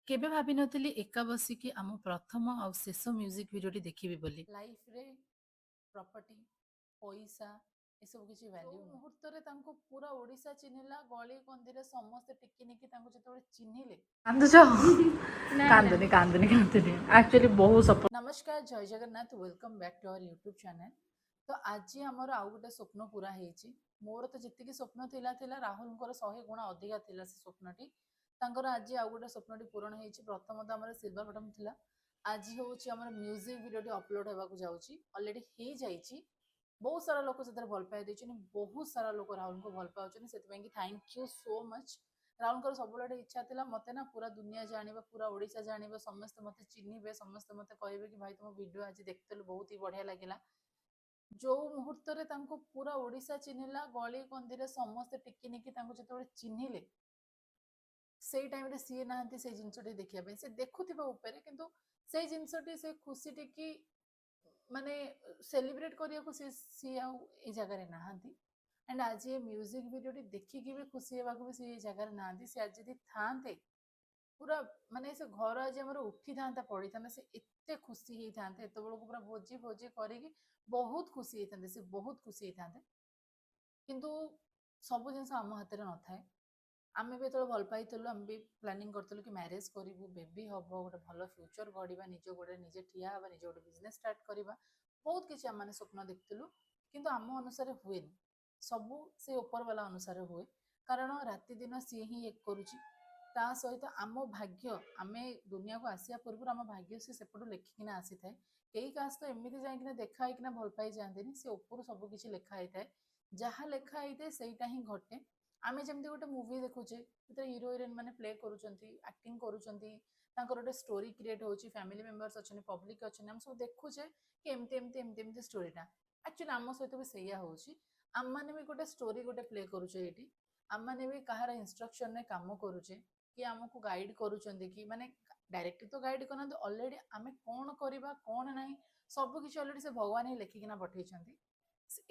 କେବେ ଭାବିନଥିଲି ଏକା ବସିକି ଆମ ପ୍ରଥମ ଆଉ ଶେଷ ମ୍ୟୁଜିକ୍ ଭିଡିଓଟି ଦେଖିବି ବୋଲି। ଲାଇଫରେ ପ୍ରପର୍ଟି, ପଇସା ଏସବୁ କିଛି ଭ୍ୟାଲ୍ୟୁ ନୁହଁ। ମୁହୂର୍ତ୍ତରେ ତାଙ୍କୁ ପୁରା ଓଡ଼ିଶା ଚିହ୍ନିଲା, ଗଳି କନ୍ଦିରେ ସମସ୍ତେ ଟିକି ନିକି ତାଙ୍କୁ ଯେତେବେଳେ ଚିହ୍ନିଲେ। କାନ୍ଦୁଛ? ନା ନା କାନ୍ଦୁନି କାନ୍ଦୁନି କାନ୍ଦୁନି ଆକ୍ଚୁଆଲି ବହୁତ ସପୋର୍ଟ। ନମସ୍କାର, Jai Jagannath, welcome back to our YouTube channel. ତ ଆଜି ଆମର ଆଉ ଗୋଟେ ସ୍ୱପ୍ନ ପୁରା ହେଇଛି। ମୋର ତ ଯେତିକି ସ୍ୱପ୍ନ ଥିଲା ରାହୁଲଙ୍କର 100 ଗୁଣ ଅଧିକା ଥିଲା ସେ ସ୍ୱପ୍ନଟି। ତାଙ୍କର ଆଜି ଆଉ ଗୋଟେ ସ୍ୱପ୍ନଟି ପୂରଣ ହେଇଛି। ପ୍ରଥମତଃ ଆମର ସିଲଭର ବଟମ୍ ଥିଲା, ଆଜି ହେଉଛି ଆମର ମ୍ୟୁଜିକ୍ ଭିଡ଼ିଓଟି ଅପଲୋଡ଼ ହେବାକୁ ଯାଉଛି। ଅଲରେଡ଼ି ହେଇଯାଇଛି। ବହୁତ ସାରା ଲୋକ ସେଥିରେ ଭଲ ପାଇ ଦେଇଛନ୍ତି, ବହୁତ ସାରା ଲୋକ ରାହୁଲଙ୍କୁ ଭଲ ପାଉଛନ୍ତି, ସେଥିପାଇଁ କି ଥ୍ୟାଙ୍କ ୟୁ ସୋ ମଚ୍। ରାହୁଲଙ୍କର ସବୁବେଳେ ଇଚ୍ଛା ଥିଲା ମୋତେ ନା ପୁରା ଦୁନିଆ ଜାଣିବ, ପୁରା ଓଡ଼ିଶା ଜାଣିବ, ସମସ୍ତେ ମୋତେ ଚିହ୍ନିବେ, ସମସ୍ତେ ମୋତେ କହିବେ କି ଭାଇ ତୁମ ଭିଡ଼ିଓ ଆଜି ଦେଖିଥିଲୁ, ବହୁତ ହି ବଢ଼ିଆ ଲାଗିଲା। ଯୋଉ ମୁହୂର୍ତ୍ତରେ ତାଙ୍କୁ ପୁରା ଓଡ଼ିଶା ଚିହ୍ନିଲା, ଗଳି କନ୍ଦିରେ ସମସ୍ତେ ଟିକି ନିକି ତାଙ୍କୁ ଯେତେବେଳେ ଚିହ୍ନିଲେ, ସେଇ ଟାଇମରେ ସିଏ ନାହାନ୍ତି ସେଇ ଜିନିଷଟି ଦେଖିବା ପାଇଁ। ସେ ଦେଖୁଥିବା ଉପରେ, କିନ୍ତୁ ସେଇ ଜିନିଷଟି, ସେ ଖୁସିଟି କି ମାନେ ସେଲିବ୍ରେଟ୍ କରିବାକୁ ସିଏ ଆଉ ଏଇ ଜାଗାରେ ନାହାନ୍ତି। ଆଣ୍ଡ ଆଜି ଏ ମ୍ୟୁଜିକ୍ ଭିଡ଼ିଓଟି ଦେଖିକି ବି ଖୁସି ହେବାକୁ ବି ସେ ଏଇ ଜାଗାରେ ନାହାନ୍ତି। ସେ ଆଜି ଯଦି ଥାନ୍ତେ, ପୁରା ମାନେ ସେ ଘର ଆଜି ଆମର ଉଠିଥାନ୍ତା ପଡ଼ିଥାନ୍ତା, ସେ ଏତେ ଖୁସି ହେଇଥାନ୍ତେ, ଏତେବେଳକୁ ପୁରା ଭୋଜି ଭୋଜି କରିକି ବହୁତ ଖୁସି ହେଇଥାନ୍ତେ, ସେ ବହୁତ ଖୁସି ହେଇଥାନ୍ତେ। କିନ୍ତୁ ସବୁ ଜିନିଷ ଆମ ହାତରେ ନଥାଏ। ଆମେ ବି ଯେତେବେଳେ ଭଲ ପାଇଥିଲୁ, ଆମେ ବି ପ୍ଲାନିଂ କରିଥିଲୁ କି ମ୍ୟାରେଜ୍ କରିବୁ, ବେବି ହବ, ଗୋଟେ ଭଲ ଫ୍ୟୁଚର୍ ଗଢ଼ିବା, ନିଜ ଗୋଡ଼ରେ ନିଜେ ଠିଆ ହେବା, ନିଜ ଗୋଟେ ବିଜନେସ୍ ଷ୍ଟାର୍ଟ କରିବା, ବହୁତ କିଛି ଆମମାନେ ସ୍ୱପ୍ନ ଦେଖିଥିଲୁ। କିନ୍ତୁ ଆମ ଅନୁସାରେ ହୁଏନି, ସବୁ ସେ ଉପରବାଲା ଅନୁସାରେ ହୁଏ। କାରଣ ରାତି ଦିନ ସିଏ ହିଁ ଏକ କରୁଛି। ତା ସହିତ ଆମ ଭାଗ୍ୟ, ଆମେ ଦୁନିଆକୁ ଆସିବା ପୂର୍ବରୁ ଆମ ଭାଗ୍ୟ ସେ ସେପଟୁ ଲେଖିକିନା ଆସିଥାଏ। କେହି କାହା ସହିତ ଏମିତି ଯାଇକିନା ଦେଖା ହେଇକିନା ଭଲ ପାଇଯାଆନ୍ତିନି, ସେ ଉପରୁ ସବୁ କିଛି ଲେଖା ହେଇଥାଏ। ଯାହା ଲେଖା ହେଇଥାଏ ସେଇଟା ହିଁ ଘଟେ। ଆମେ ଯେମିତି ଗୋଟେ ମୁଭି ଦେଖୁଛେ, ସେଥିରେ ହିରୋ ହିରୋଇନ୍ ମାନେ ପ୍ଲେ କରୁଛନ୍ତି, ଆକ୍ଟିଂ କରୁଛନ୍ତି, ତାଙ୍କର ଗୋଟେ ଷ୍ଟୋରି କ୍ରିଏଟ୍ ହେଉଛି, ଫ୍ୟାମିଲି ମେମ୍ବର୍ସ ଅଛନ୍ତି, ପବ୍ଲିକ୍ ଅଛନ୍ତି, ଆମେ ସବୁ ଦେଖୁଛେ କି ଏମିତି ଏମିତି ଏମିତି ଏମିତି ଷ୍ଟୋରିଟା। ଆକ୍ଚୁଆଲି ଆମ ସହିତ ବି ସେଇଆ ହେଉଛି। ଆମମାନେ ବି ଗୋଟେ ଷ୍ଟୋରି ଗୋଟେ ପ୍ଲେ କରୁଛେ ଏଇଠି। ଆମମାନେ ବି କାହାର ଇନଷ୍ଟ୍ରକ୍ସନରେ କାମ କରୁଛେ, କି ଆମକୁ ଗାଇଡ୍ କରୁଛନ୍ତି, କି ମାନେ ଡାଇରେକ୍ଟଲି ତ ଗାଇଡ୍ କରୁନାହାନ୍ତି, ଅଲରେଡ଼ି ଆମେ କ'ଣ କରିବା କ'ଣ ନାହିଁ ସବୁ କିଛି ଅଲରେଡ଼ି ସେ ଭଗବାନ ହିଁ ଲେଖିକିନା ପଠେଇଛନ୍ତି।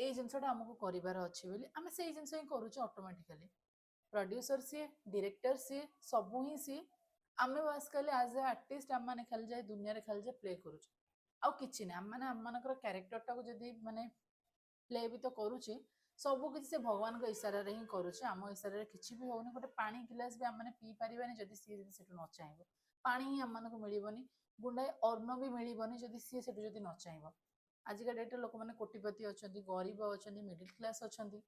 ଏଇ ଜିନିଷଟା ଆମକୁ କରିବାର ଅଛି ବୋଲି ଆମେ ସେଇ ଜିନିଷ ହିଁ କରୁଛେ ଅଟୋମେଟିକାଲି। ପ୍ରଡ୍ୟୁସର ସିଏ, ଡିରେକ୍ଟର ସିଏ, ସବୁ ହିଁ ସିଏ। ଆମେ ବାସ୍ ଖାଲି ଆଜ୍ ଏ ଆର୍ଟିଷ୍ଟ ଆମମାନେ ଖାଲି ଯାଇ ଦୁନିଆରେ ଖାଲି ଯେ ପ୍ଲେ କରୁଛେ, ଆଉ କିଛି ନାହିଁ। ଆମମାନେ ଆମମାନଙ୍କର କ୍ୟାରେକ୍ଟରଟାକୁ ଯଦି ମାନେ ପ୍ଲେ ବି ତ କରୁଛେ, ସବୁ କିଛି ସେ ଭଗବାନଙ୍କ ଇଶାରାରେ ହିଁ କରୁଛେ, ଆମ ଇଶାରାରେ କିଛି ବି ହଉନି। ଗୋଟେ ପାଣି ଗିଲାସ ବି ଆମମାନେ ପିଇ ପାରିବାନି ଯଦି ସିଏ ଯଦି ସେଠୁ ନ ଚାହିଁବ। ପାଣି ହିଁ ଆମମାନଙ୍କୁ ମିଳିବନି, ଗୁଣ୍ଡାଏ ଅନ୍ନ ବି ମିଳିବନି ଯଦି ସିଏ ସେଠୁ ଯଦି ନ ଚାହିଁବ। ଆଜିକା ଡେଟ୍ରେ ଲୋକମାନେ କୋଟିପତି ଅଛନ୍ତି, ଗରିବ ଅଛନ୍ତି, ମିଡିଲ କ୍ଲାସ୍ ଅଛନ୍ତି,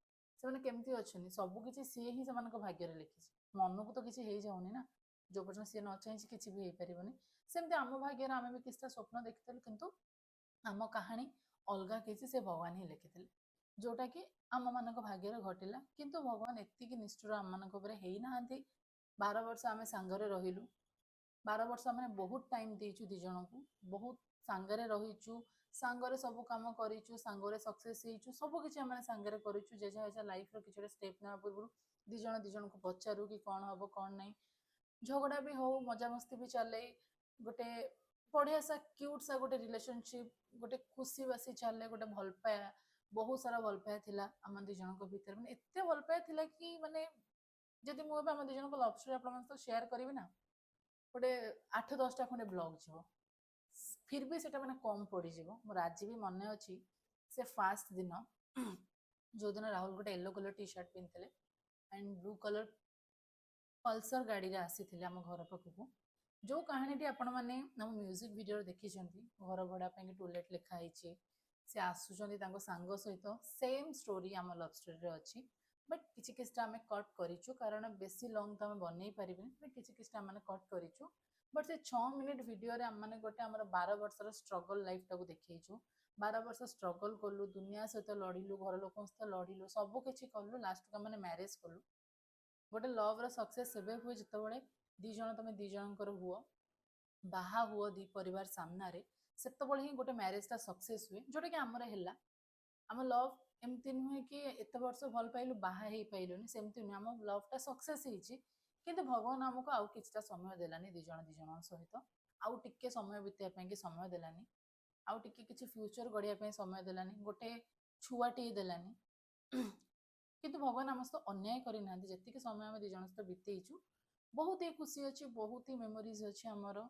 ସେମାନେ କେମିତି ଅଛନ୍ତି? ସବୁ କିଛି ସିଏ ହିଁ ସେମାନଙ୍କ ଭାଗ୍ୟରେ ଲେଖିଛି। ମନକୁ ତ କିଛି ହେଇଯାଉନି ନା, ଯୋଉ ପର୍ଯ୍ୟନ୍ତ ସିଏ ନ ଚାହିଁଛି କିଛି ବି ହେଇପାରିବନି। ସେମିତି ଆମ ଭାଗ୍ୟରେ ଆମେ ବି କିଛିଟା ସ୍ୱପ୍ନ ଦେଖିଥିଲୁ, କିନ୍ତୁ ଆମ କାହାଣୀ ଅଲଗା କିଛି ସେ ଭଗବାନ ହିଁ ଲେଖିଥିଲେ, ଯୋଉଟାକି ଆମମାନଙ୍କ ଭାଗ୍ୟରେ ଘଟିଲା। କିନ୍ତୁ ଭଗବାନ ଏତିକି ନିଷ୍ଠୁର ଆମମାନଙ୍କ ଉପରେ ହେଇନାହାନ୍ତି। 12 ବର୍ଷ ଆମେ ସାଙ୍ଗରେ ରହିଲୁ, 12 ବର୍ଷ ଆମେ ବହୁତ ଟାଇମ୍ ଦେଇଛୁ ଦି ଜଣଙ୍କୁ, ବହୁତ ସାଙ୍ଗରେ ରହିଛୁ, ସାଙ୍ଗରେ ସବୁ କାମ କରିଛୁ, ସାଙ୍ଗରେ ସକ୍ସେସ୍ ହେଇଛୁ, ସବୁ କିଛି ଆମେ ସାଙ୍ଗରେ କରିଛୁ। ଯେଝା ଯେଝା ଲାଇଫ୍ର କିଛି ଗୋଟେ ଷ୍ଟେପ୍ ନେବା ପୂର୍ବରୁ ଦି ଜଣ ଦି ଜଣଙ୍କୁ ପଚାରୁ କି କ'ଣ ହବ କ'ଣ ନାହିଁ। ଝଗଡ଼ା ବି ହଉ, ମଜାମସ୍ତି ବି ଚାଲେ, ଗୋଟେ ବଢ଼ିଆ ସା କ୍ୟୁଟ୍ ସା ଗୋଟେ ରିଲେସନସିପ୍, ଗୋଟେ ଖୁସି ବାସି ଚାଲେ, ଗୋଟେ ଭଲ ପାଇବା, ବହୁତ ସାରା ଭଲ ପାଇବା ଥିଲା ଆମ ଦି ଜଣଙ୍କ ଭିତରେ। ମାନେ ଏତେ ଭଲ ପାଇବା ଥିଲା କି ମାନେ ଯଦି ମୁଁ ଏବେ ଆମ ଦି ଜଣଙ୍କ ଲଭ୍ ଷ୍ଟୋରି ଆପଣଙ୍କ ସହିତ ସେୟାର କରିବି ନା, ଗୋଟେ 8-10ଟା ଖଣ୍ଡେ ବ୍ଲଗ୍ ଯିବ, ଫିର୍ ବି ସେଟା ମାନେ କମ୍ ପଡ଼ିଯିବ। ମୋର ଆଜି ବି ମନେ ଅଛି ସେ ଫାଷ୍ଟ ଦିନ ଯୋଉଦିନ ରାହୁଲ ଗୋଟେ ୟେଲୋ କଲର୍ ଟି ସାର୍ଟ ପିନ୍ଧିଥିଲେ ଆଣ୍ଡ ବ୍ଲୁ କଲର୍ ପଲ୍ସର ଗାଡ଼ିରେ ଆସିଥିଲେ ଆମ ଘର ପାଖକୁ। ଯୋଉ କାହାଣୀଟି ଆପଣମାନେ ଆମ ମ୍ୟୁଜିକ୍ ଭିଡ଼ିଓରେ ଦେଖିଛନ୍ତି, ଘର ଭଡ଼ା ପାଇଁ ଟୁ ଲେଟ୍ ଲେଖା ହେଇଛି, ସେ ଆସୁଛନ୍ତି ତାଙ୍କ ସାଙ୍ଗ ସହିତ, ସେମ୍ ଷ୍ଟୋରି ଆମ ଲଭ୍ ଷ୍ଟୋରିରେ ଅଛି। ବଟ୍ କିଛି କିଛିଟା ଆମେ କଟ୍ କରିଛୁ, କାରଣ ବେଶୀ ଲଙ୍ଗ୍ ତ ଆମେ ବନେଇ ପାରିବୁନି, ବଟ୍ କିଛି କିଛିଟା ଆମେ କଟ୍ କରିଛୁ। ବଟ୍ ସେ 6 ମିନିଟ୍ ଭିଡ଼ିଓରେ ଆମମାନେ ଗୋଟେ ଆମର 12 ବର୍ଷର ଷ୍ଟ୍ରଗଲ୍ ଲାଇଫ୍ଟାକୁ ଦେଖେଇଛୁ। 12 ବର୍ଷ ଷ୍ଟ୍ରଗଲ୍ କଲୁ, ଦୁନିଆ ସହିତ ଲଢ଼ିଲୁ, ଘର ଲୋକଙ୍କ ସହିତ ଲଢ଼ିଲୁ, ସବୁ କିଛି କଲୁ, ଲାଷ୍ଟକୁ ଆମେ ମ୍ୟାରେଜ୍ କଲୁ। ଗୋଟେ ଲଭ୍ର ସକ୍ସେସ୍ ସେବେ ହୁଏ ଯେତେବେଳେ ଦି ଜଣ ତମେ ଦି ଜଣଙ୍କର ହୁଅ, ବାହା ହୁଅ ଦି ପରିବାର ସାମ୍ନାରେ, ସେତେବେଳେ ହିଁ ଗୋଟେ ମ୍ୟାରେଜଟା ସକ୍ସେସ୍ ହୁଏ, ଯୋଉଟାକି ଆମର ହେଲା। ଆମ ଲଭ୍ ଏମିତି ନୁହେଁ କି ଏତେ ବର୍ଷ ଭଲ ପାଇଲୁ ବାହା ହେଇପାଇଲୁନି, ସେମିତି ନୁହେଁ। ଆମ ଲଭ୍ଟା ସକ୍ସେସ୍ ହେଇଛି, କିନ୍ତୁ ଭଗବାନ ଆମକୁ ଆଉ କିଛିଟା ସମୟ ଦେଲାନି ଦି ଜଣଙ୍କ ସହିତ, ଆଉ ଟିକେ ସମୟ ବିତେଇବା ପାଇଁକି ସମୟ ଦେଲାନି, ଆଉ ଟିକେ କିଛି ଫ୍ୟୁଚର୍ ଗଢ଼ିବା ପାଇଁ ସମୟ ଦେଲାନି, ଗୋଟେ ଛୁଆଟିଏ ଦେଲାନି। କିନ୍ତୁ ଭଗବାନ ଆମ ସହିତ ଅନ୍ୟାୟ କରିନାହାନ୍ତି। ଯେତିକି ସମୟ ଆମେ ଦି ଜଣ ସହିତ ବିତେଇଛୁ, बहुत ही खुशी अच्छी, बहुत ही मेमोरीज अच्छी आमर,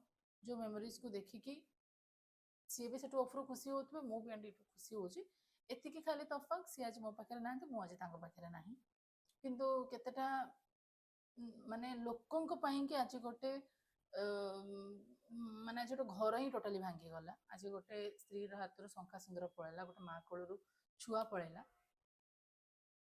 जो मेमोरीज को देखिकी सी भी सेठू ऑफर खुशी होते मु भी एंड खुशी होची। एतिकी खाली तफाक सी आज मो पाखे ना मु आज पाखे ना, किंतु केतेटा माने लोकंक ପାଇଁ कि आज गोटे माने आज गोटे घर ही टोटाली भांगी गला। आज गोटे स्त्री हाथ शंखा सिंदूर पड़ेगा, गोटे माँ कोलू छुआ पड़ेगा,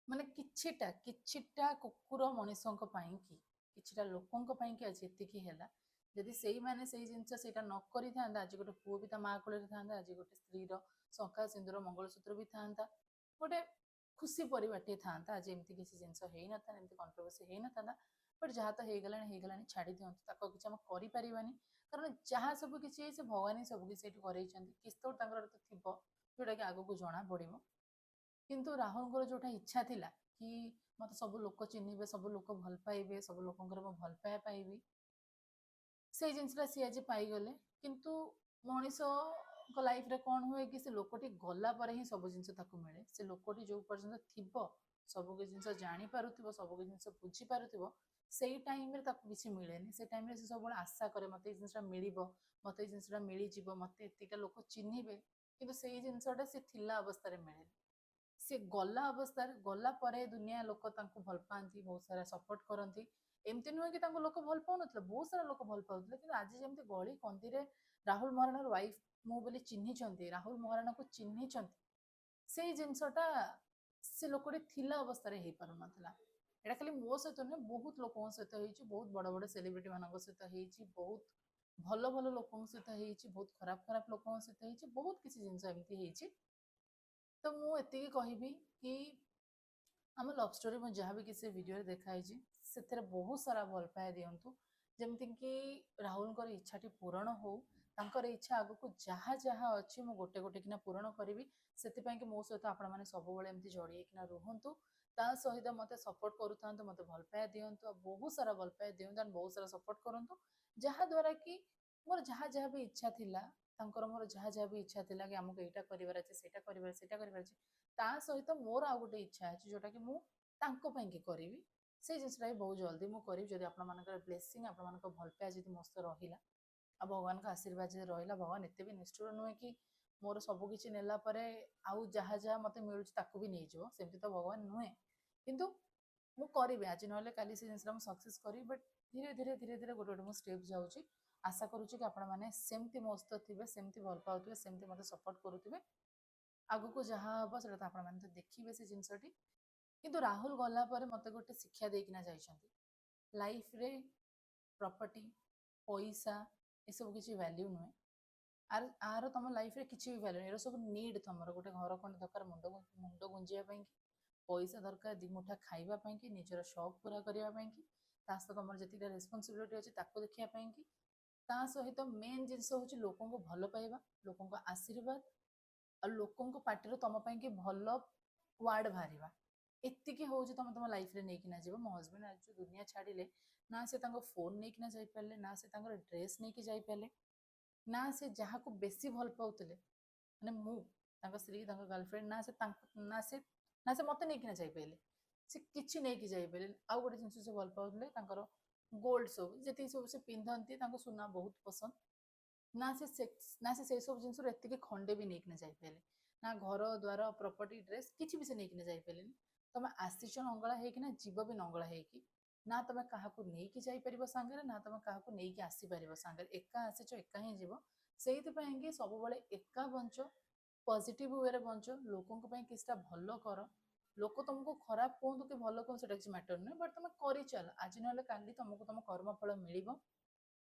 माने किछिटा किछिटा कुकुर मनीषों ପାଇଁ कि किछिटा लोकंक ପାଇଁ कि आज एतिकी हैला। जदि सेई माने सेई जिंस सेटा न करि थांदा, आज गोटे पुओ भी ता माँ कोले थांदा, आज गोटे स्त्री शंखा सिंदूर मंगलसूत्र भी थांदा, गोटे खुशी परिवारटे थांता। आज एमती किसी जिंस हेई न था, एमती कंट्रोवर्सी हेई न था, बट जहाँ तो हेगलानी छाड़ी दियंतु, ताको किछि हम करि परिबानी, कारण जहाँ सब किछि से भगवान ही सब किछि एठी करैछन्ति। किछ तो तांकर तो थिबो जोटा कि आगो को जणा पड़िबो। किंतु राहुल जोटा इच्छा थिला कि मत सब लोक चिन्हिबे, सब लोक भल पाइबे, सब लोकंकर मो भल पाए पाइबी, से जिनसटा सी आज पाई गले। किंतु मनीष को लाइफ रे कौन हुए कि से लोकटी गला पर ही सब जिनस ताकू मिले। से लोकटी जो पर्यंत थिबो सब जिनस जानी पारुथिबो, सब जिनस बुझी पारुथिबो, सेई टाइम रे ताकू किछि मिलेनी। से टाइम रे से सब आशा करे मते जिनसटा मिलिबो, मते जिनसटा मिली जिवो, मते एतिका लोक चिन्हिबे, किंतु सेई जिनसटा से थिला अवस्था रे मिले। से गला अवस्था गला परे दुनिया लोक तांको भल पाती, बहुत सारा सपोर्ट करती। एमती नुहे कि लोक भल पाउन, बहुत सारा लोक भल पाते, कि आज जमी गली कंदी राहुल महाराणा वाइफ मु बोली चिन्हिंट, राहुल महाराणा को चिन्हिंट, से जिनसटा से लोकटी थिला अवस्था हो पार नाला। एटा खाली मो सहित नुहे, बहुत लोक सहित होइछि, बहुत बड़ बड़ सेलिब्रिटी मान सहित होइछि, बहुत भल भल लोक सहित होइछि, बहुत खराब खराब लोक सहित होइछि, बहुत किछि जिनस एमती होइछि। तो मु एतिकी कहबी कि आम लव स्टोरी में जहाँ भी किसी वीडियो देखाई से बहुत सारा भल पाए दिंतु, जमती कि राहुल इच्छाटी पूरण हो, तांकर इच्छा आग को जहाँ जहाँ अच्छी मु गोटे गोटे किना पूरण करी। से मो सहित आपण मैंने सब एमती जड़िए किना रुहतु, ता सहित मत सपोर्ट करूँ, मत भल पाए दिंतु, बहुत सारा भल पाए दिंतु, बहुत सारा सपोर्ट करूँ, जहाँद्वारा कि मोर जहाँ जहाँ भी इच्छा थिला, तांकर मोर जहाँ जहाँ भी इच्छा थिला कि आमको एटा करिवार अछि, सेटा करिवार, सेटा करिवार अछि, ता सहित मोर आ गोटे इच्छा अछि जोटा कि मु तांको ପାଇଁ कि करिवि। से जिनिसटा बहुत जल्दी मु करिवि, जदि आपण मानकर ब्लेसिंग, आपण मानकर भल पाए जदि मस्त रहिला, आ भगवान का आशीर्वाद जदि रहिला, भगवान एते भी निष्ठुर नुहे कि मोर सब किछि नेला परे आउ जहाँ जहाँ मते मिलुछि ताकू भी नै जिवो, सेमति तो भगवान नुहे। किंतु मु करिवि आज नहले काली से जिनिसटा मु सक्सेस करी। बट धीरे धीरे धीरे धीरे गोटे गोटे मु स्टेप जाउछि। आशा करूछि कि आपण माने सेमति मस्त थिबे, सेमति भल पाउथिबे, सेमति मते सपोर्ट करूथिबे। आगु को जहाँ हबो सेटा तो आपण माने तो देखिबे से जिनिसटी। किंतु राहुल गला पर मते गोटे शिक्षा देकिना जाइछन्ति, लाइफ रे प्रॉपर्टी पैसा ए सब किछि वैल्यू नुहे। आर आर तुम लाइफ रे किछि भी वैल्यू ए सब नीड। तुमर गोटे घर खंड दरकार, मुंड गुंजिया ପାଇଁ कि, पैसा दरकार दी मुठा खाइबा ପାଇଁ कि, निजर शौक पूरा करिया ପାଇଁ कि, ता सहित तुमर जतिटा रिस्पांसिबिलिटी अछि ताको देखिया ପାଇଁ कि, ता सहित मेन जिनिस होछि लोकन को भलो पाइबा, लोकन को आशीर्वाद, आ लोकन को पार्टी तुम ପାଇଁ कि भलो वार्ड बाहरिबा। एतिकी होଉଛି तुम तुम लाइफ रे नेकिना जीव। मो हस्बैंड आज दुनिया छाड़िले, ना से तांको फोन नेकिना जाई पारले, ना से तांकर ड्रेस नेकी जाई पारले, ना से जहाँ को बेसी भल पाउतले माने मु तांको स्त्री, तांको गर्लफ्रेंड, ना से मते नेकिना जाई पाइले, से किछि नेकी जाई पाइले। आ गोटे जिनिस से भल पाउतले तांकर गोल्ड सब जति सब से पिंधंती, तांको सुना बहुत पसंद, ना से सब जिनिस एतिके खंडे भी नेकिना जाई पाइले, ना घर द्वार प्रॉपर्टी ड्रेस किछि भी से नेकिना जाई पाइले। तुम आसीच नंगला हेकिना जीव भी नंगला हेकी, ना तुम क्या नहीं जाई परिबो सांगरे, ना तुम क्या नहीं आसी परिबो सांगरे, एका आसीच एका ही जीव। सेइथिପାଇଁ कि सब बेले एका बंच, पॉजिटिव वे रे बंच, लोकन को पई किछटा भलो कर। लोक तुमको खराब कहतु कि भलो कहतु सेटा किछि मैटर नै, बट तुम करि चल, आज नहले काली तुमको तुम कर्म फल मिलिबो।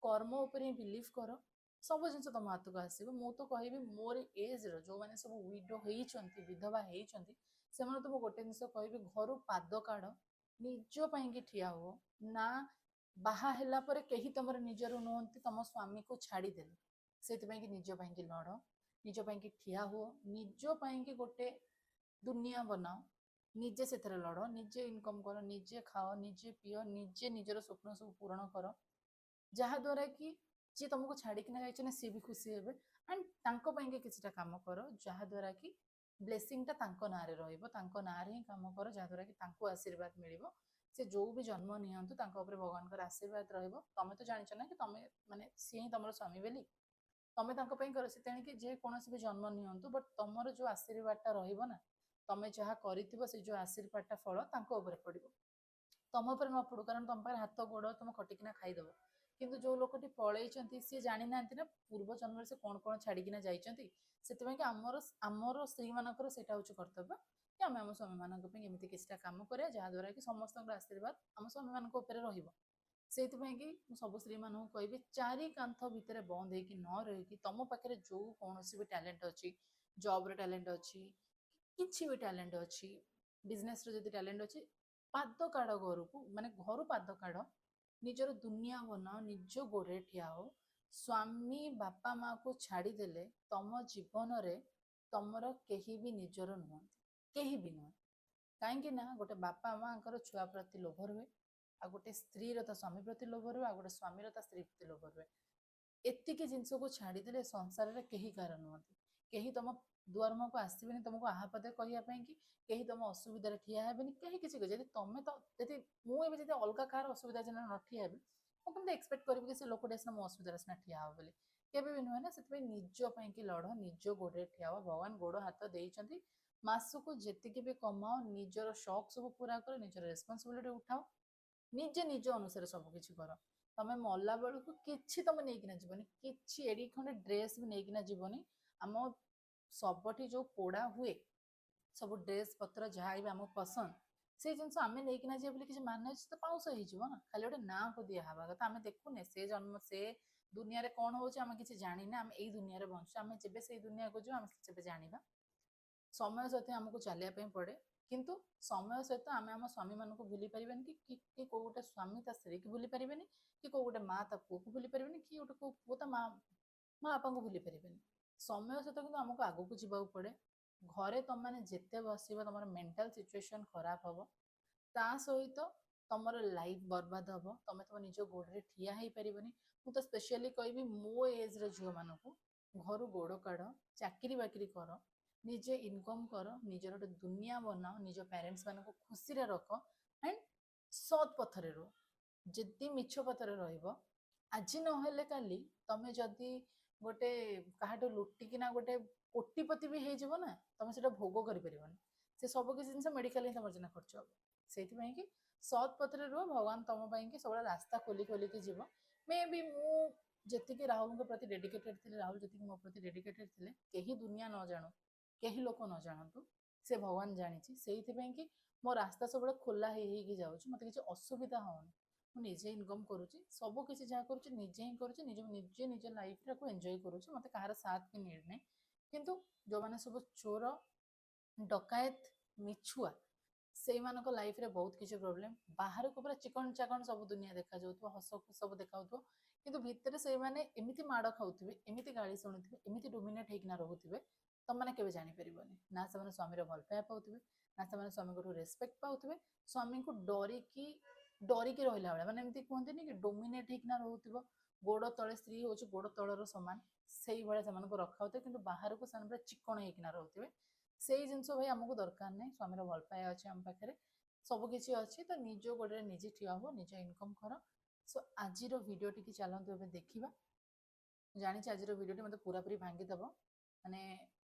कर्म ऊपर ही बिलीव कर, सब जिनस तुम हाथ को आसीबो। मु तो कहबी मोर एज रो जो माने सब विडो हेइचंती, विधवा हेइचंती, से माने तुम गोटे जिनस कहबी घर पाद काढ, निज ପାଇଁ कि ठिया हो ना। बाहा हेला परे केही तमर निजर नहंती, तम स्वामी को छाड़ी देले, सेति कि निज ପାଇଁ कि लड़, निज ପାଇଁ कि ठिया हो, निज ପାଇଁ कि गोटे दुनिया बनाओ, निजे से लड़, निजे इनकम कर, निजे खाओ, निजे पियो, निजे निजर स्वप्न सब पूरण कर, जहाँद्वारा कि जी तुमको छाड़िकिना जाइछे सी भी खुशी हेबे। एंड तांको ପାଇଁ कि किछटा काम कर जहाँद्वारा कि ब्लेसिंग टा तांको नारे रहिबो, तांको नारे ही काम कर जहाँद्वारा कि तांको आशीर्वाद मिलिबो। ସେ ଯୋଉ ବି ଜନ୍ମ ନିଅନ୍ତୁ ତାଙ୍କ ଉପରେ ଭଗବାନଙ୍କର ଆଶୀର୍ବାଦ ରହିବ। ତମେ ତ ଜାଣିଛ ନା କି ତମେ ମାନେ ସିଏ ହିଁ ତମର ସ୍ୱାମୀ ବୋଲି, ତମେ ତାଙ୍କ ପାଇଁ କର। ସେ ତେଣିକି ଯେକୌଣସି ବି ଜନ୍ମ ନିଅନ୍ତୁ, ବଟ୍ ତମର ଯୋଉ ଆଶୀର୍ବାଦଟା ରହିବ ନା, ତମେ ଯାହା କରିଥିବ ସେ ଯୋଉ ଆଶୀର୍ବାଦଟା ଫଳ ତାଙ୍କ ଉପରେ ପଡିବ, ତମ ଉପରେ ନ ପଡୁ। କାରଣ ତମ ପାଖରେ ହାତ ଗୋଡ, ତମେ ଖଟିକିନା ଖାଇଦବ। କିନ୍ତୁ ଯୋଉ ଲୋକଟି ପଳେଇଛନ୍ତି ସିଏ ଜାଣିନାହାନ୍ତି ନା ପୂର୍ବ ଜନ୍ମରେ ସେ କଣ କଣ ଛାଡିକିନା ଯାଇଛନ୍ତି। ସେଥିପାଇଁ କି ଆମର ଆମର ସ୍ତ୍ରୀ ମାନଙ୍କର ସେଇଟା ହଉଛି କର୍ତ୍ତବ୍ୟ କି ଆମେ ଆମ ସ୍ୱାମୀ ମାନଙ୍କ ପାଇଁ ଏମିତି କିଛିଟା କାମ କରିବା ଯାହାଦ୍ୱାରା କି ସମସ୍ତଙ୍କର ଆଶୀର୍ବାଦ ଆମ ସ୍ୱାମୀ ମାନଙ୍କ ଉପରେ ରହିବ। ସେଇଥିପାଇଁ କି ମୁଁ ସବୁ ସ୍ତ୍ରୀ ମାନଙ୍କୁ କହିବି, ଚାରି କାନ୍ଥ ଭିତରେ ବନ୍ଦ ହେଇକି ନ ରହିକି ତମ ପାଖରେ ଯୋଉ କୌଣସି ବି ଟ୍ୟାଲେଣ୍ଟ ଅଛି, ଜବରେ ଟ୍ୟାଲେଣ୍ଟ ଅଛି, କିଛି ବି ଟ୍ୟାଲେଣ୍ଟ ଅଛି, ବିଜନେସରେ ଯଦି ଟ୍ୟାଲେଣ୍ଟ ଅଛି, ପାଦ କାଢ ଘରକୁ, ମାନେ ଘରୁ ପାଦ କାଢ, ନିଜର ଦୁନିଆ ବନାଅ, ନିଜ ଗୋଡରେ ଠିଆ ହୋ। ସ୍ୱାମୀ ବାପା ମାକୁ ଛାଡିଦେଲେ ତମ ଜୀବନରେ ତମର କେହି ବି ନିଜର ନୁହନ୍ତି, କେହି ବି ନୁହଁ। କାହିଁକି ନା ଗୋଟେ ବାପା ମାଙ୍କର ଛୁଆ ପ୍ରତି ଲୋଭ ରୁହେ, ଆଉ ଗୋଟେ ସ୍ତ୍ରୀର ତା ସ୍ୱାମୀ ପ୍ରତି ଲୋଭ ରୁହେ, ଆଉ ଗୋଟେ ସ୍ୱାମୀର ତା ସ୍ତ୍ରୀ ପ୍ରତି ଲୋଭ ରୁହେ। ଏତିକି ଜିନିଷକୁ ଛାଡିଦେଲେ ସଂସାରରେ କେହି କାହାର ନୁହନ୍ତି। କେହି ତମ ଦୁଆର ମୁହଁକୁ ଆସିବେନି ତମକୁ ଆହା ପଦେ କହିବା ପାଇଁ କି, କେହି ତମ ଅସୁବିଧାରେ ଠିଆ ହେବେନି, କେହି କିଛି ଯଦି ତମେ ତ ଯଦି ମୁଁ ଏବେ ଯଦି ଅଲଗା କାହାର ଅସୁବିଧା ଯେନ ନ ଠିଆ ହେବି, ମୁଁ କେମିତି ଏକ୍ସପେକ୍ଟ କରିବି କି ସେ ଲୋକଟି ଆସିନା ମୋ ଅସୁବିଧାରେ ସିନା ଠିଆ ହବ ବୋଲି? କେବେ ବି ନୁହେଁ ନା। ସେଥିପାଇଁ ନିଜ ପାଇଁ କି ଲଢ, ନିଜ ଗୋଡରେ ଠିଆ ହବ। ଭଗବାନ ଗୋଡ ହାତ ଦେଇଛନ୍ତି, ମାସକୁ ଯେତିକି ବି କମାଅ, ନିଜର ଶौक ସବୁ ପୁରା କର, ନିଜର ରେସ୍ପନ୍ସିବିଲିଟି ଉଠାଅ, ନିଜେ ନିଜ ଅନୁସାରେ ସବୁ କିଛି କର। ତମେ ମଲା ବେଳକୁ କିଛି ତମେ ନେଇକିନା ଯିବନି, କିଛି ଏଡି ଖଣ୍ଡେ ଡ୍ରେସ୍ ବି ନେଇକିନା ଯିବନି। ଆମ ଶବଠି ଯୋଉ ପୋଡା ହୁଏ, ସବୁ ଡ୍ରେସ୍ ପତ୍ର ଯାହା ବି ଆମକୁ ପସନ୍ଦ, ସେଇ ଜିନିଷ ଆମେ ନେଇକିନା ଯିବା ବୋଲି କିଛି ମାନେ ଅଛି? ତ ପାଉଁଶ ହେଇଯିବ ନା, ଖାଲି ଗୋଟେ ନାଁକୁ ଦିଆହବା କଥା। ଆମେ ଦେଖୁନେ ସେ ଜନ୍ମ, ସେ ଦୁନିଆରେ କଣ ହଉଛି ଆମେ କିଛି ଜାଣିନେ। ଆମେ ଏଇ ଦୁନିଆରେ ବଞ୍ଚୁଛୁ, ଆମେ ଯେବେ ସେଇ ଦୁନିଆକୁ ଯିବା ଆମେ ଯେବେ ଜାଣିବା। ସମୟ ସହିତ ଆମକୁ ଚାଲିବା ପାଇଁ ପଡେ, କିନ୍ତୁ ସମୟ ସହିତ ଆମେ ଆମ ସ୍ୱାମୀ ମାନଙ୍କୁ ଭୁଲି ପାରିବାନି, କି କୋଉ ଗୋଟେ ସ୍ୱାମୀ ତା ସ୍ତ୍ରୀକୁ ଭୁଲି ପାରିବେନି, କି କୋଉ ଗୋଟେ ମା ତା ପୁଅକୁ ଭୁଲି ପାରିବେନି, କି ଗୋଟେ କୋଉ ପୁଅ ତା ମା ବାପାଙ୍କୁ ଭୁଲି ପାରିବେନି। ସମୟ ସହିତ କିନ୍ତୁ ଆମକୁ ଆଗକୁ ଯିବାକୁ ପଡେ। ଘରେ ତମମାନେ ଯେତେ ବସିବ ତମର ମେଣ୍ଟାଲ ସିଚୁଏସନ ଖରାପ ହବ, ତା ସହିତ ତମର ଲାଇଫ ବର୍ବାଦ ହବ। ତମେ ତମ ନିଜ ଗୋଡରେ ଠିଆ ହେଇପାରିବନି। ମୁଁ ତ ସ୍ପେଶିଆଲି କହିବି ମୋ ଏଜର ଝିଅ ମାନଙ୍କୁ, ଘରୁ ଗୋଡ କାଢ, ଚାକିରି ବାକିରି କର, ନିଜେ ଇନକମ କର, ନିଜର ଗୋଟେ ଦୁନିଆ ବନାଅ, ନିଜ ପ୍ୟାରେଣ୍ଟସ ମାନଙ୍କୁ ଖୁସିରେ ରଖ, ଆଣ୍ଡ ସତ୍ ପଥରେ ରୁହ। ଯଦି ମିଛ ପଥରେ ରହିବ, ଆଜି ନହେଲେ କାଲି ତମେ ଯଦି ଗୋଟେ କାହାଠୁ ଲୁଟିକିନା ଗୋଟେ କୋଟିପତି ବି ହେଇଯିବ ନା, ତମେ ସେଟା ଭୋଗ କରିପାରିବନି। ସେ ସବୁ କିଛି ଜିନିଷ ମେଡିକାଲ ହିଁ ତମର ସିନା ଖର୍ଚ୍ଚ ହବ। ସେଇଥିପାଇଁ କି ସତ୍ ପଥରେ ରୁହ, ଭଗବାନ ତମ ପାଇଁ କି ସବୁବେଳେ ରାସ୍ତା ଖୋଲି ଖୋଲିକି ଯିବ। ମେ ବି ମୁଁ ଯେତିକି ରାହୁଲଙ୍କ ପ୍ରତି ଡେଡିକେଟେଡ ଥିଲେ, ରାହୁଲ ଯେତିକି ମୋ ପ୍ରତି ଡେଡିକେଟେଡ ଥିଲେ, କେହି ଦୁନିଆ ନ ଜାଣୁ, କେହି ଲୋକ ନ ଜାଣନ୍ତୁ, ସେ ଭଗବାନ ଜାଣିଛି। ସେଇଥିପାଇଁ କି ମୋ ରାସ୍ତା ସବୁବେଳେ ଖୋଲା ହେଇକି ଯାଉଛି, ମତେ କିଛି ଅସୁବିଧା ହଉନି। ମୁଁ ନିଜେ ଇନକମ କରୁଛି, ସବୁ କିଛି ଯାହା କରୁଛି ନିଜେ ହିଁ କରୁଛି, ନିଜେ ନିଜ ଲାଇଫଟାକୁ ଏନ୍ଜୟ କରୁଛି, ମତେ କାହାର ସାଥ ବି ନିଡ୍ ନାହିଁ। କିନ୍ତୁ ଯୋଉମାନେ ସବୁ ଚୋର, ଡକାୟତ, ମିଛୁଆ, ସେଇମାନଙ୍କ ଲାଇଫରେ ବହୁତ କିଛି ପ୍ରୋବ୍ଲେମ। ବାହାରକୁ ପୁରା ଚିକଣ ଚାକଣ ସବୁ ଦୁନିଆ ଦେଖାଯାଉଥିବ, ହସ ସବୁ ଦେଖାଉଥିବ, କିନ୍ତୁ ଭିତରେ ସେଇମାନେ ଏମିତି ମାଡ ଖାଉଥିବେ, ଏମିତି ଗାଳି ଶୁଣୁଥିବେ, ଏମିତି ଡୋମିନେଟ ହେଇକିନା ରହୁଥିବେ, ତମମାନେ କେବେ ଜାଣିପାରିବନି। ନା ସେମାନେ ସ୍ୱାମୀର ଭଲ ପାଇବା ପାଉଥିବେ, ନା ସେମାନେ ସ୍ୱାମୀଙ୍କଠୁ ରେସ୍ପେକ୍ଟ ପାଉଥିବେ। ସ୍ୱାମୀଙ୍କୁ ଡରିକି ଡରିକି ରହିଲା ଭଳିଆ, ମାନେ ଏମିତି କୁହନ୍ତିନି କି ଡୋମିନେଟ ହେଇକିନା ରହୁଥିବ, ଗୋଡ ତଳେ, ସ୍ତ୍ରୀ ହଉଛି ଗୋଡ ତଳର ସମାନ, ସେଇଭଳିଆ ସେମାନଙ୍କୁ ରଖା ହଉଥିବ। କିନ୍ତୁ ବାହାରକୁ ସେମାନେ ପୁରା ଚିକଣ ହେଇକିନା ରହୁଥିବେ। ସେଇ ଜିନିଷ ଭାଇ ଆମକୁ ଦରକାର ନାହିଁ। ସ୍ୱାମୀର ଭଲ ପାଇବା ଅଛି ଆମ ପାଖରେ, ସବୁ କିଛି ଅଛି। ତ ନିଜ ଗୋଡରେ ନିଜେ ଠିଆ ହୁଅ, ନିଜ ଇନକମ କର। ସୋ ଆଜିର ଭିଡିଓ ଟିକେ ଚାଲନ୍ତୁ ଏବେ ଦେଖିବା। ଜାଣିଛି ଆଜିର ଭିଡିଓଟି ମତେ ପୁରାପୁରି ଭାଙ୍ଗିଦବ। ମାନେ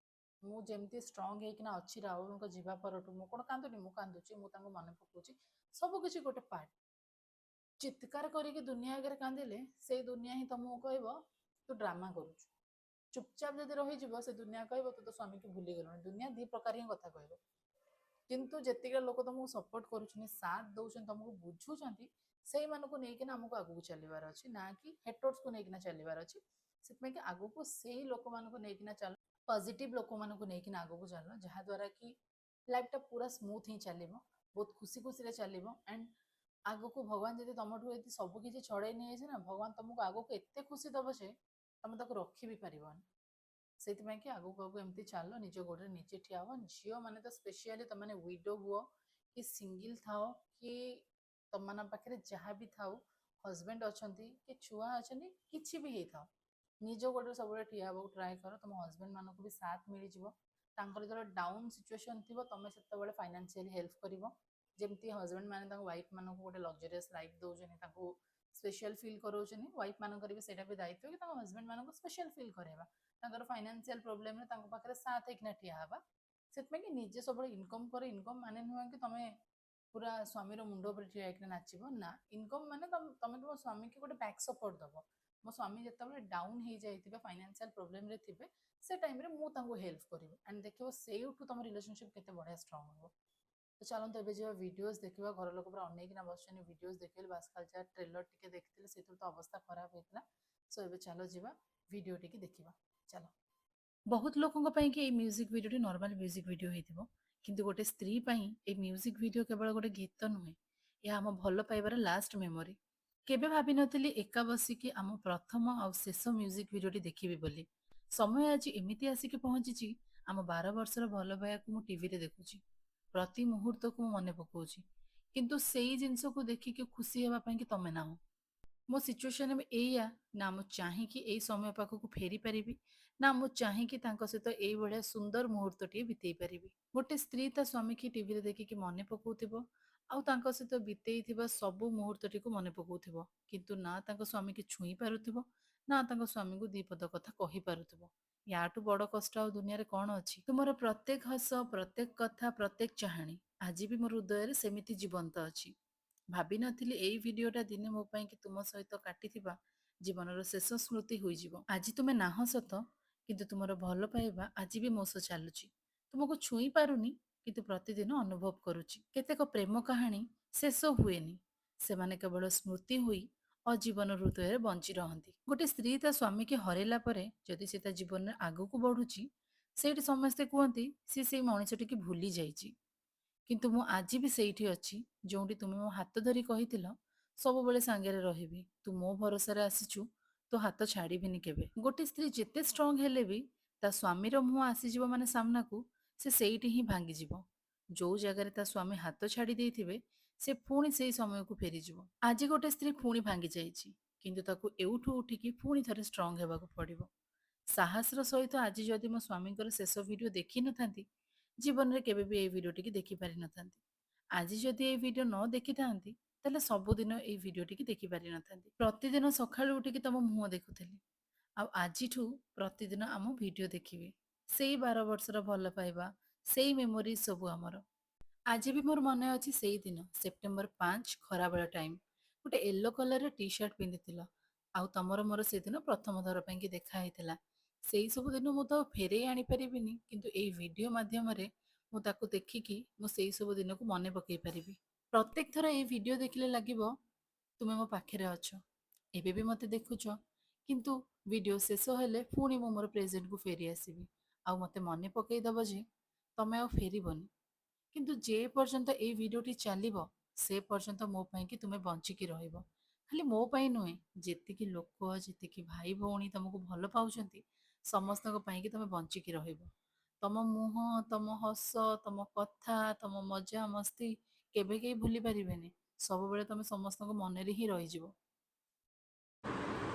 ମୁଁ ଯେମିତି ଷ୍ଟ୍ରଙ୍ଗ ହେଇକିନା ଅଛି ରାହୁଲଙ୍କ ଯିବା ପରଠୁ, ମୁଁ କଣ କାନ୍ଦୁନି? ମୁଁ କାନ୍ଦୁଛି, ମୁଁ ତାଙ୍କୁ ମନେ ପକାଉଛି। ସବୁ କିଛି ଗୋଟେ ପାର୍ଟ। ଚିତ୍କାର କରିକି ଦୁନିଆ ଆଗରେ କାନ୍ଦିଲେ ସେଇ ଦୁନିଆ ହିଁ ତମକୁ କହିବ ତୁ ଡ୍ରାମା କରୁଛୁ। ଚୁପଚାପ ଯଦି ରହିଯିବ, ସେ ଦୁନିଆ କହିବ ତୁ ତ ସ୍ୱାମୀକୁ ଭୁଲିଗଲୁଣି। ଦୁନିଆ ଦି ପ୍ରକାର ହିଁ କଥା କହିବ। କିନ୍ତୁ ଯେତିକି ଲୋକ ତମକୁ ସପୋର୍ଟ କରୁଛନ୍ତି, ସାଥ ଦଉଛନ୍ତି, ତମକୁ ବୁଝୁଛନ୍ତି, ସେଇମାନଙ୍କୁ ନେଇକିନା ଆମକୁ ଆଗକୁ ଚାଲିବାର ଅଛି, ନା କି ହେଟର୍ସକୁ ନେଇକିନା ଚାଲିବାର ଅଛି। ସେଥିପାଇଁ କି ଆଗକୁ ସେଇ ଲୋକମାନଙ୍କୁ ନେଇକିନା ଚାଲ, ପଜିଟିଭ ଲୋକମାନଙ୍କୁ ନେଇକିନା ଆଗକୁ ଚାଲ, ଯାହାଦ୍ୱାରା କି ଲାଇଫଟା ପୁରା ସ୍ମୁଥ ହିଁ ଚାଲିବ, ବହୁତ ଖୁସି ଖୁସିରେ ଚାଲିବ। ଆଣ୍ଡ ଆଗକୁ ଭଗବାନ ଯଦି ତମଠୁ ଏଠି ସବୁ କିଛି ଛଡେଇ ନେଇଯାଇଛି ନା, ଭଗବାନ ତମକୁ ଆଗକୁ ଏତେ ଖୁସି ଦବ ଯେ ତମେ ତାକୁ ରଖି ବି ପାରିବନି। ସେଇଥିପାଇଁ କି ଆଗକୁ ଆଗକୁ ଏମିତି ଚାଲ, ନିଜ ଗୋଡରେ ନିଜେ ଠିଆ ହୁଅ। ଝିଅ ମାନେ ତ ସ୍ପେଶିଆଲି ତମମାନେ ୱିଡୋ ହୁଅ କି ସିଙ୍ଗଲ ଥାଅ, କି ତମମାନଙ୍କ ପାଖରେ ଯାହା ବି ଥାଉ, ହଜବେଣ୍ଡ ଅଛନ୍ତି କି ଛୁଆ ଅଛନ୍ତି, କିଛି ବି ହେଇଥାଉ, ନିଜ ଗୋଡରେ ସବୁବେଳେ ଠିଆ ହେବାକୁ ଟ୍ରାଏ କର। ତମ ହଜବେଣ୍ଡ ମାନଙ୍କୁ ବି ସାଥ ମିଳିଯିବ। ତାଙ୍କର ଯେତେବେଳେ ଡାଉନ ସିଚୁଏସନ ଥିବ, ତମେ ସେତେବେଳେ ଫାଇନାନ୍ସିଆଲି ହେଲ୍ପ କରିବ। ଯେମିତି ହଜବେଣ୍ଡ ମାନେ ତାଙ୍କ ୱାଇଫ୍ ମାନଙ୍କୁ ଗୋଟେ ଲକ୍ଜରିୟସ୍ ଲାଇଫ୍ ଦେଉଛନ୍ତି, ତାଙ୍କୁ ସ୍ପେଶାଲ ଫିଲ୍ କରାଉଛନ୍ତି, ୱାଇଫ୍ ମାନଙ୍କର ବି ସେଇଟା ବି ଦାୟିତ୍ୱ କି ତାଙ୍କ ହଜବେଣ୍ଡ ମାନଙ୍କୁ ସ୍ପେଶାଲ ଫିଲ୍ କରାଇବା, ତାଙ୍କର ଫାଇନାନ୍ସିଆଲ ପ୍ରୋବ୍ଲେମରେ ତାଙ୍କ ପାଖରେ ସାଥ ହେଇକିନା ଠିଆ ହେବା। ସେଥିପାଇଁ କି ନିଜେ ସବୁବେଳେ ଇନକମ୍ କର। ଇନକମ୍ ମାନେ ନୁହେଁ କି ତମେ ପୁରା ସ୍ୱାମୀର ମୁଣ୍ଡ ଉପରେ ଠିଆ ହେଇକିନା ନାଚିବ ନା। ଇନକମ୍ ମାନେ ତମେ ତମ ସ୍ୱାମୀକି ଗୋଟେ ବ୍ୟାକ୍ ସପୋର୍ଟ ଦେବ। ମୋ ସ୍ୱାମୀ ଯେତେବେଳେ ଡାଉନ୍ ହେଇଯାଇଥିବେ, ଫାଇନାନ୍ସିଆଲ ପ୍ରୋବ୍ଲେମରେ ଥିବେ, ସେ ଟାଇମରେ ମୁଁ ତାଙ୍କୁ ହେଲ୍ପ କରିବି। ଆଣ୍ଡ ଦେଖିବ ସେଇଠୁ ତମ ରିଲେସନସିପ୍ କେତେ ବଢ଼ିଆ ଷ୍ଟ୍ରଙ୍ଗ ହେବ। ତ ଚାଲନ୍ତୁ ଏବେ ଯିବା ଭିଡ଼ିଓସ୍ ଦେଖିବା। ଘର ଲୋକ ପୁରା ଅନେଇକିନା ବସିଛନ୍ତି ଭିଡ଼ିଓସ୍ ଦେଖିଲେ। ବାସ୍ ଖାଲି ଯାହା ଟ୍ରେଲର ଟିକେ ଦେଖିଥିଲେ, ସେଥିରୁ ତ ଅବସ୍ଥା ଖରାପ ହେଇଥିଲା। ସୋ ଏବେ ଚାଲ ଯିବା ଭିଡ଼ିଓ ଟିକେ ଦେଖିବା। ଚାଲ। ବହୁତ ଲୋକଙ୍କ ପାଇଁ କି ଏଇ ମ୍ୟୁଜିକ୍ ଭିଡ଼ିଓଟି ନର୍ମାଲ ମ୍ୟୁଜିକ୍ ଭିଡ଼ିଓ ହେଇଥିବ, କିନ୍ତୁ ଗୋଟେ ସ୍ତ୍ରୀ ପାଇଁ ଏଇ ମ୍ୟୁଜିକ୍ ଭିଡ଼ିଓ କେବଳ ଗୋଟେ ଗୀତ ନୁହେଁ, ଏହା ଆମ ଭଲ ପାଇବାର ଲାଷ୍ଟ ମେମୋରି। କେବେ ଭାବିନଥିଲି ଏକା ବସିକି ଆମ ପ୍ରଥମ ଆଉ ଶେଷ ମ୍ୟୁଜିକ୍ ଭିଡ଼ିଓଟି ଦେଖିବି ବୋଲି। ସମୟ ଆଜି ଏମିତି ଆସିକି ପହଞ୍ଚିଛି, ଆମ 12 ବର୍ଷର ଭଲ ପାଇବାକୁ ମୁଁ ଟିଭିରେ ଦେଖୁଛି, ପ୍ରତି ମୁହୂର୍ତ୍ତକୁ ମୁଁ ମନେ ପକାଉଛି, କିନ୍ତୁ ସେଇ ଜିନିଷକୁ ଦେଖିକି ଖୁସି ହେବା ପାଇଁ କି ତମେ ନାହଁ। ମୋ ସିଚୁଏସନ୍ ଏବେ ଏଇଆ, ନା ମୁଁ ଚାହିଁକି ଏଇ ସମୟ ପାଖକୁ ଫେରି ପାରିବି, ନା ମୁଁ ଚାହିଁକି ତାଙ୍କ ସହିତ ଏଇଭଳିଆ ସୁନ୍ଦର ମୁହୂର୍ତ୍ତଟିଏ ବିତେଇ ପାରିବି। ଗୋଟେ ସ୍ତ୍ରୀ ତା ସ୍ୱାମୀକି ଟିଭିରେ ଦେଖିକି ମନେ ପକାଉଥିବ, ଆଉ ତାଙ୍କ ସହିତ ବିତେଇଥିବା ସବୁ ମୁହୂର୍ତ୍ତଟିକୁ ମନେ ପକାଉଥିବ, କିନ୍ତୁ ନା ତାଙ୍କ ସ୍ୱାମୀକି ଛୁଇଁ ପାରୁଥିବ, ନା ତାଙ୍କ ସ୍ୱାମୀଙ୍କୁ ଦି ପଦ କଥା କହିପାରୁଥିବ। ୟାଠୁ ବଡ଼ କଷ୍ଟ ଆଉ ଦୁନିଆରେ କ'ଣ ଅଛି? ତୁମର ପ୍ରତ୍ୟେକ ହସ, ପ୍ରତ୍ୟେକ କଥା, ପ୍ରତ୍ୟେକ ଚାହାଣୀ ଆଜି ବି ମୋ ହୃଦୟରେ ସେମିତି ଜୀବନ୍ତ ଅଛି। ଭାବିନଥିଲି ଏଇ ଭିଡ଼ିଓଟା ଦିନେ ମୋ ପାଇଁ କି ତୁମ ସହିତ କାଟିଥିବା ଜୀବନର ଶେଷ ସ୍ମୃତି ହୋଇଯିବ। ଆଜି ତୁମେ ନାହଁ ସତ, କିନ୍ତୁ ତୁମର ଭଲ ପାଇବା ଆଜି ବି ମୋ ସହ ଚାଲୁଛି। ତୁମକୁ ଛୁଇଁ ପାରୁନି, କିନ୍ତୁ ପ୍ରତିଦିନ ଅନୁଭବ କରୁଛି। କେତେକ ପ୍ରେମ କାହାଣୀ ଶେଷ ହୁଏନି, ସେମାନେ କେବଳ ସ୍ମୃତି ହୋଇ ଅଜୀବନ ହୃଦୟରେ ବଞ୍ଚି ରହନ୍ତି। ଗୋଟେ ସ୍ତ୍ରୀ ତା ସ୍ୱାମୀକି ହରେଇଲା ପରେ ଯଦି ସେ ତା ଜୀବନରେ ଆଗକୁ ବଢ଼ୁଛି, ସେଇଠି ସମସ୍ତେ କୁହନ୍ତି ସେ ସେଇ ମଣିଷଟିକି ଭୁଲି ଯାଇଛି। କିନ୍ତୁ ମୁଁ ଆଜି ବି ସେଇଠି ଅଛି, ଯେଉଁଠି ତୁମେ ମୋ ହାତ ଧରି କହିଥିଲ ସବୁବେଳେ ସାଙ୍ଗରେ ରହିବି। ତୁ ମୋ ଭରସାରେ ଆସିଛୁ, ତୋ ହାତ ଛାଡ଼ିବିନି କେବେ। ଗୋଟେ ସ୍ତ୍ରୀ ଯେତେ ଷ୍ଟ୍ରଙ୍ଗ ହେଲେ ବି ତା ସ୍ୱାମୀର ମୁହଁ ଆସିଯିବ ମାନେ ସାମ୍ନାକୁ, ସେ ସେଇଠି ହିଁ ଭାଙ୍ଗିଯିବ। ଯୋଉ ଜାଗାରେ ତା ସ୍ୱାମୀ ହାତ ଛାଡ଼ି ଦେଇଥିବେ, ସେ ପୁଣି ସେଇ ସମୟକୁ ଫେରିଯିବ। ଆଜି ଗୋଟେ ସ୍ତ୍ରୀ ପୁଣି ଭାଙ୍ଗି ଯାଇଛି, କିନ୍ତୁ ତାକୁ ଏଉଠୁ ଉଠିକି ପୁଣି ଥରେ ଷ୍ଟ୍ରଙ୍ଗ ହେବାକୁ ପଡ଼ିବ। ସାହସର ସହିତ ଆଜି ଯଦି ମୋ ସ୍ୱାମୀଙ୍କର ଶେଷ ଭିଡ଼ିଓ ଦେଖିନଥାନ୍ତି, ଜୀବନରେ କେବେ ବି ଏଇ ଭିଡ଼ିଓଟିକି ଦେଖିପାରିନଥାନ୍ତି। ଆଜି ଯଦି ଏଇ ଭିଡ଼ିଓ ନ ଦେଖିଥାନ୍ତି, ତାହେଲେ ସବୁଦିନ ଏଇ ଭିଡ଼ିଓଟିକି ଦେଖିପାରିନଥାନ୍ତି। ପ୍ରତିଦିନ ସକାଳୁ ଉଠିକି ତମ ମୁହଁ ଦେଖୁଥିଲି, ଆଉ ଆଜିଠୁ ପ୍ରତିଦିନ ଆମ ଭିଡ଼ିଓ ଦେଖିବି। ସେଇ 12 ବର୍ଷର ଭଲ ପାଇବା, ସେଇ ମେମୋରି ସବୁ ଆମର। ଆଜି ବି ମୋର ମନେ ଅଛି ସେଇ ଦିନ, ସେପ୍ଟେମ୍ବର 5 ଖରାବେଳ ଟାଇମ୍। ଗୋଟେ ୟେଲୋ କଲର୍ର ଟି ସାର୍ଟ ପିନ୍ଧିଥିଲ, ଆଉ ତମର ମୋର ସେଦିନ ପ୍ରଥମ ଥର ପାଇଁକି ଦେଖା ହେଇଥିଲା। ସେଇ ସବୁ ଦିନ ମୁଁ ତ ଆଉ ଫେରେଇ ଆଣିପାରିବିନି, କିନ୍ତୁ ଏଇ ଭିଡ଼ିଓ ମାଧ୍ୟମରେ ମୁଁ ତାକୁ ଦେଖିକି ମୁଁ ସେଇ ସବୁ ଦିନକୁ ମନେ ପକେଇ ପାରିବି। ପ୍ରତ୍ୟେକ ଥର ଏଇ ଭିଡ଼ିଓ ଦେଖିଲେ ଲାଗିବ ତୁମେ ମୋ ପାଖରେ ଅଛ, ଏବେ ବି ମୋତେ ଦେଖୁଛ, କିନ୍ତୁ ଭିଡ଼ିଓ ଶେଷ ହେଲେ ପୁଣି ମୁଁ ମୋର ପ୍ରେଜେଣ୍ଟକୁ ଫେରି ଆସିବି, ଆଉ ମୋତେ ମନେ ପକେଇ ଦେବ ଯେ ତମେ ଆଉ ଫେରିବନି। କିନ୍ତୁ ଯେ ପର୍ଯ୍ୟନ୍ତ ଏଇ ଭିଡ଼ିଓଟି ଚାଲିବ, ସେ ପର୍ଯ୍ୟନ୍ତ ମୋ ପାଇଁକି ତୁମେ ବଞ୍ଚିକି ରହିବ। ଖାଲି ମୋ ପାଇଁ ନୁହେଁ, ଯେତିକି ଲୋକ, ଯେତିକି ଭାଇ ଭଉଣୀ ତମକୁ ଭଲ ପାଉଛନ୍ତି, ସମସ୍ତଙ୍କ ପାଇଁକି ତମେ ବଞ୍ଚିକି ରହିବ। ତମ ମୁହଁ, ତମ ହସ, ତମ କଥା, ତମ ମଜା ମସ୍ତି କେବେ କେହି ଭୁଲି ପାରିବେନି। ସବୁବେଳେ ତମେ ସମସ୍ତଙ୍କ ମନରେ ହିଁ ରହିଯିବ।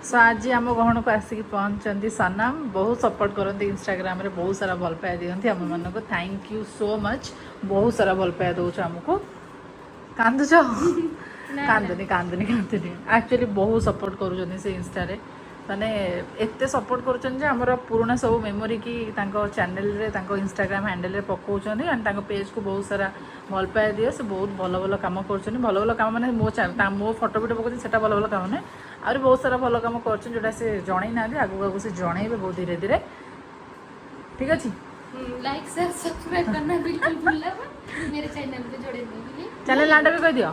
ସୋ ଆଜି ଆମ ଗହଣକୁ ଆସିକି ପହଞ୍ଚିଛନ୍ତି ସନମ। ବହୁତ ସପୋର୍ଟ କରନ୍ତି ଇନଷ୍ଟାଗ୍ରାମରେ, ବହୁତ ସାରା ଭଲ ପାଇବା ଦିଅନ୍ତି ଆମମାନଙ୍କୁ। Thank you so much. ବହୁତ ସାରା ଭଲ ପାଇବା ଦେଉଛ ଆମକୁ। କାନ୍ଦୁଛ? କାନ୍ଦୁନି କାନ୍ଦୁନି କାନ୍ଦୁନି। ଆକ୍ଚୁଆଲି ବହୁତ ସପୋର୍ଟ କରୁଛନ୍ତି ସେ ଇନଷ୍ଟାରେ, ମାନେ ଏତେ ସପୋର୍ଟ କରୁଛନ୍ତି ଯେ ଆମର ପୁରୁଣା ସବୁ ମେମୋରି କି ତାଙ୍କ ଚ୍ୟାନେଲରେ, ତାଙ୍କ ଇନଷ୍ଟାଗ୍ରାମ ହ୍ୟାଣ୍ଡେଲରେ ପକାଉଛନ୍ତି। ଆଣ୍ଡ ତାଙ୍କ ପେଜକୁ ବହୁତ ସାରା ଭଲ ପାଇବା ଦିଅ। ସେ ବହୁତ ଭଲ ଭଲ କାମ କରୁଛନ୍ତି। ଭଲ ଭଲ କାମ ମାନେ ମୋ ଫଟୋ ଭିଡ଼ିଓ ପକାଉଛନ୍ତି, ସେଇଟା ଭଲ ଭଲ କାମ ନୁହେଁ, ଆହୁରି ବହୁତ ସାରା ଭଲ କାମ କରୁଛନ୍ତି, ଯେଉଁଟା ସେ ଜଣେଇ ନାହାନ୍ତି। ଆଗକୁ ଆଗକୁ ସେ ଜଣେଇବେ ବହୁତ ଧୀରେ ଧୀରେ। ଠିକ୍ ଅଛି। लाइक शेयर सब्सक्राइब करना बिल्कुल भूलना मत। मेरे चैनल पे जोड़े नहीं ଚ୍ୟାନେଲ ନାଁଟା ବି କହିଦିଅ।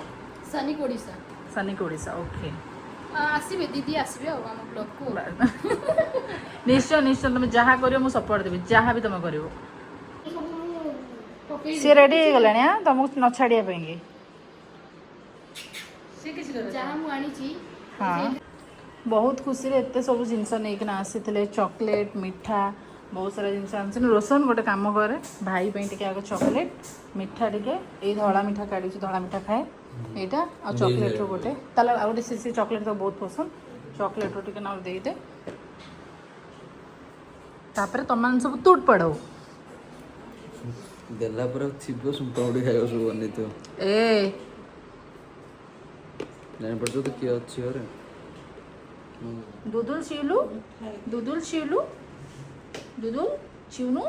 सनी कोडिसा ସନିକ ଓଡ଼ିଶା। ଓକେ, आसबे दीदी आसबे आ हम ब्लॉग को ନିଶ୍ଚୟ ନିଶ୍ଚୟ। ତୁମେ ଯାହା କରିବ ମୁଁ ସପୋର୍ଟ ଦେବି, ଯାହା ବି ତୁମେ କରିବ। पकई ସିଏ ରେଡ଼ି ହେଇଗଲାଣି ତୁମକୁ ନ ଛାଡ଼ିବା ପାଇଁକି। जहाँ मु आनी ହଁ, ବହୁତ ଖୁସିରେ ଏତେ ସବୁ ଜିନିଷ ନେଇକିନା ଆସିଥିଲେ। ଚକୋଲେଟ୍, ମିଠା, ବହୁତ ସାରା ଜିନିଷ ଆଣିଛନ୍ତି। ରୋଶନ ଗୋଟେ କାମ କରେ, ଭାଇ ପାଇଁ ଟିକେ ଆଗ ଚକୋଲେଟ୍, ମିଠା ଟିକେ, ଏଇ ଧଳା ମିଠା କାଢ଼ିଛି, ଧଳା ମିଠା ଖାଏ ଏଇଟା, ଆଉ ଚକୋଲେଟ୍ରୁ ଗୋଟେ, ତାହେଲେ ଆଉ ଗୋଟେ ସେ ଚକୋଲେଟ୍ ତ ବହୁତ ପସନ୍ଦ, ଚକୋଲେଟ୍ରୁ ଟିକେ ନାଉ ଦେଇଦେ। ତାପରେ ତମମାନେ ସବୁ ତୁଟ ପଡ଼ଉ। ଦେଲା ପରେ ଥିବ ସୁମ୍ପାଉଡ଼ି ଖାଇବ ସବୁ ବନେଇଥିବ ଏ ଜାଣିପାରୁଛ ତ କିଏ ଅଛି ଘରେ ଦୁଦୁଲ ଶିଉଲୁ ଦୁଦୁଲ ଶିଉଲୁ ଦୁଦୁଲ ଶିଉନୁ